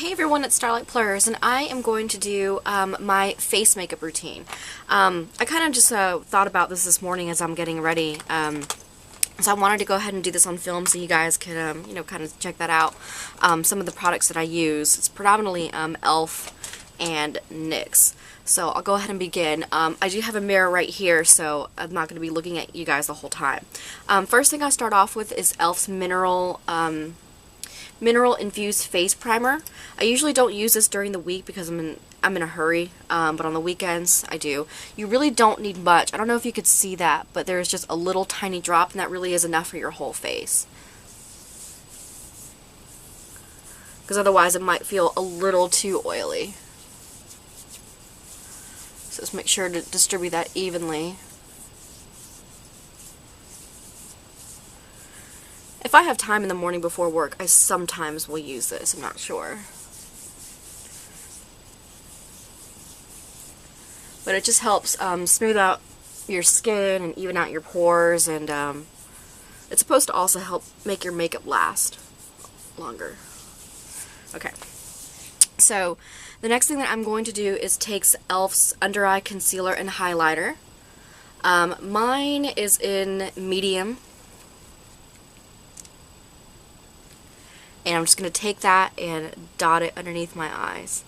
Hey everyone, it's Starlight Plurs, and I am going to do my face makeup routine. I kind of just thought about this morning as I'm getting ready, so I wanted to go ahead and do this on film so you guys could, kind of check that out. Some of the products that I use, it's predominantly e.l.f. and NYX. So I'll go ahead and begin. I do have a mirror right here, so I'm not going to be looking at you guys the whole time. First thing I start off with is e.l.f.'s Mineral Infused Face Primer. I usually don't use this during the week because I'm in a hurry, but on the weekends I do. You really don't need much. I don't know if you could see that, but there's just a little tiny drop, and that really is enough for your whole face. Because otherwise it might feel a little too oily. So just make sure to distribute that evenly. If I have time in the morning before work, I sometimes will use this. I'm not sure. But it just helps smooth out your skin and even out your pores, and it's supposed to also help make your makeup last longer. Okay. So the next thing that I'm going to do is take e.l.f.'s Under Eye Concealer and Highlighter. Mine is in medium. And I'm just going to take that and dot it underneath my eyes.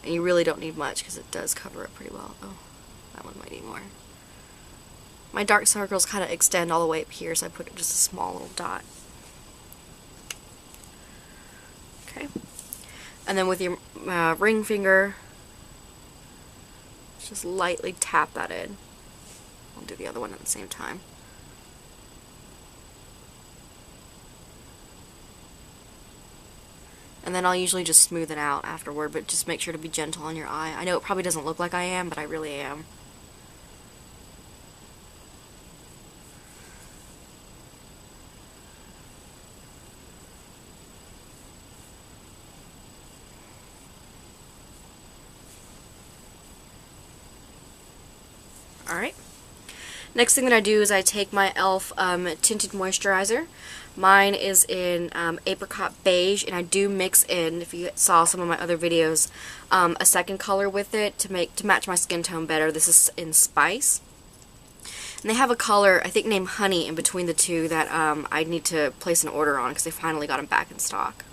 And you really don't need much because it does cover it pretty well. Oh, that one might need more. My dark circles kind of extend all the way up here, so I put just a small little dot. Okay. And then with your ring finger, just lightly tap that in. I'll do the other one at the same time. And then I'll usually just smooth it out afterward, but just make sure to be gentle on your eye. I know it probably doesn't look like I am, but I really am. Alright. Next thing that I do is I take my e.l.f. Tinted Moisturizer. Mine is in Apricot Beige, and I do mix in, if you saw some of my other videos, a second color with it to match my skin tone better. This is in Spice. And they have a color, I think, named Honey in between the two that I need to place an order on because they finally got them back in stock.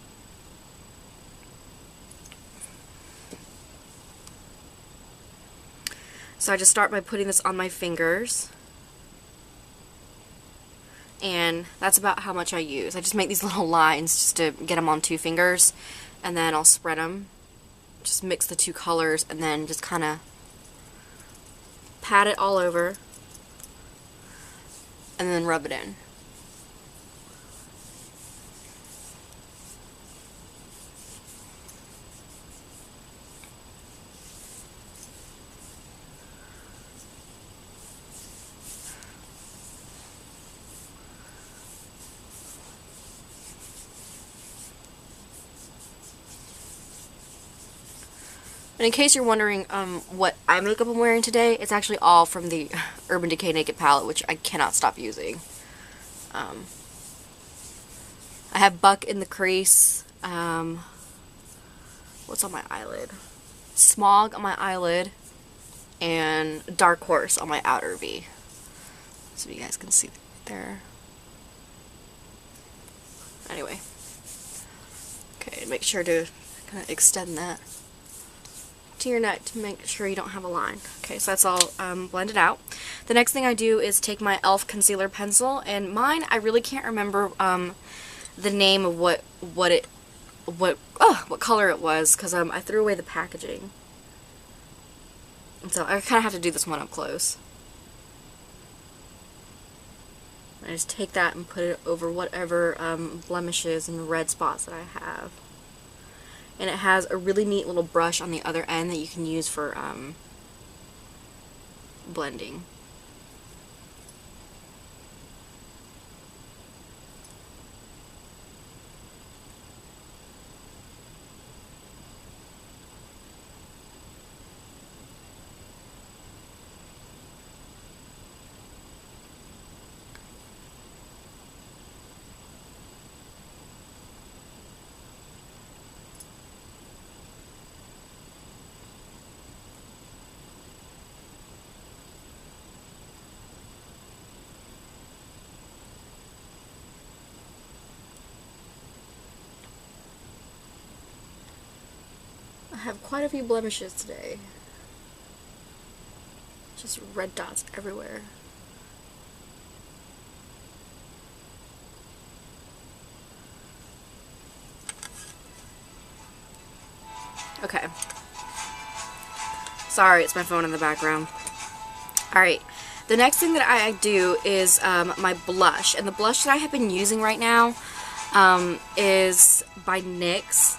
So I just start by putting this on my fingers. And that's about how much I use. I just make these little lines just to get them on 2 fingers, and then I'll spread them. Just mix the 2 colors, and then just kind of pat it all over, and then rub it in. And in case you're wondering what eye makeup I'm wearing today, it's actually all from the Urban Decay Naked Palette, which I cannot stop using. I have Buck in the crease. What's on my eyelid? Smog on my eyelid, and Dark Horse on my outer V. So you guys can see there. Anyway. Okay, make sure to kind of extend that to your neck to make sure you don't have a line. Okay, so that's all blended out. The next thing I do is take my e.l.f. concealer pencil, and mine, I really can't remember the name of what color it was because I threw away the packaging, and so I kind of have to do this one up close. I just take that and put it over whatever blemishes and red spots that I have. And it has a really neat little brush on the other end that you can use for blending. have quite a few blemishes today. Just red dots everywhere. Okay. Sorry, it's my phone in the background. Alright, the next thing that I do is my blush. And the blush that I have been using right now is by NYX.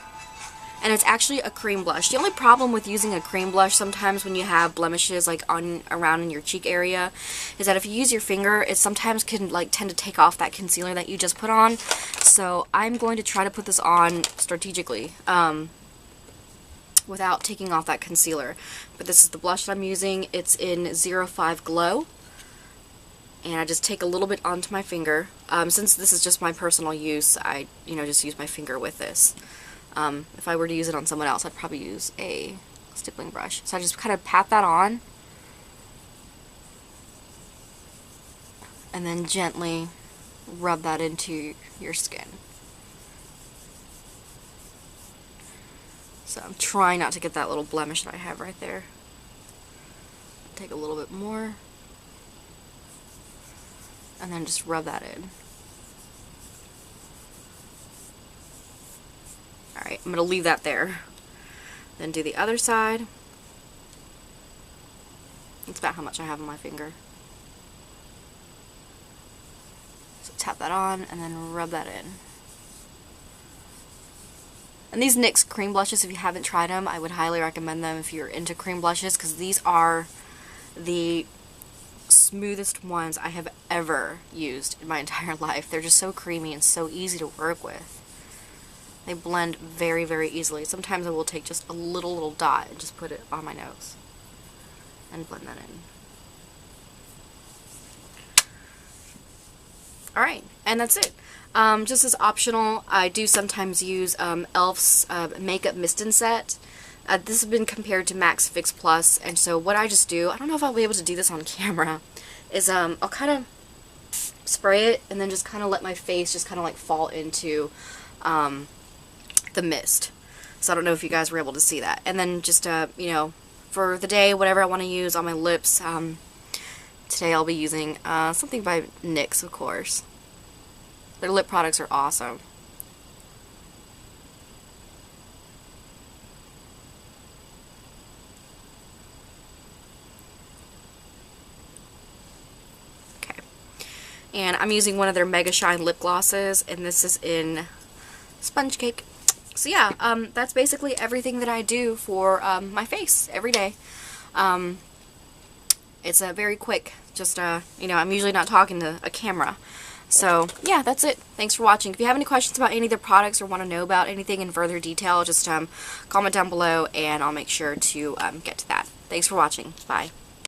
And it's actually a cream blush. The only problem with using a cream blush sometimes when you have blemishes like around in your cheek area is that if you use your finger, it sometimes can like tend to take off that concealer that you just put on. So I'm going to try to put this on strategically without taking off that concealer. But this is the blush that I'm using. It's in 05 Glow. And I just take a little bit onto my finger. Since this is just my personal use, I just use my finger with this. If I were to use it on someone else, I'd probably use a stippling brush. So I just kind of pat that on. And then gently rub that into your skin. So I'm trying not to get that little blemish that I have right there. Take a little bit more. And then just rub that in. Alright, I'm going to leave that there. Then do the other side. That's about how much I have on my finger. So tap that on and then rub that in. And these NYX cream blushes, if you haven't tried them, I would highly recommend them if you're into cream blushes, because these are the smoothest ones I have ever used in my entire life. They're just so creamy and so easy to work with. They blend very, very easily. Sometimes I will take just a little dot and just put it on my nose and blend that in. Alright, and that's it. Just as optional, I do sometimes use e.l.f.'s Makeup Mist and Set. This has been compared to MAC Fix Plus, and so what I just do, I don't know if I'll be able to do this on camera, is I'll kind of spray it and then just kind of let my face just kind of like fall into the mist. So I don't know if you guys were able to see that. And then just, you know, for the day, whatever I want to use on my lips, today I'll be using something by NYX, of course. Their lip products are awesome. Okay. And I'm using one of their Mega Shine lip glosses, and this is in Sponge Cake. So yeah, that's basically everything that I do for my face every day. It's very quick, just, you know, I'm usually not talking to a camera. So yeah, that's it. Thanks for watching. If you have any questions about any of the products or want to know about anything in further detail, just comment down below and I'll make sure to get to that. Thanks for watching. Bye.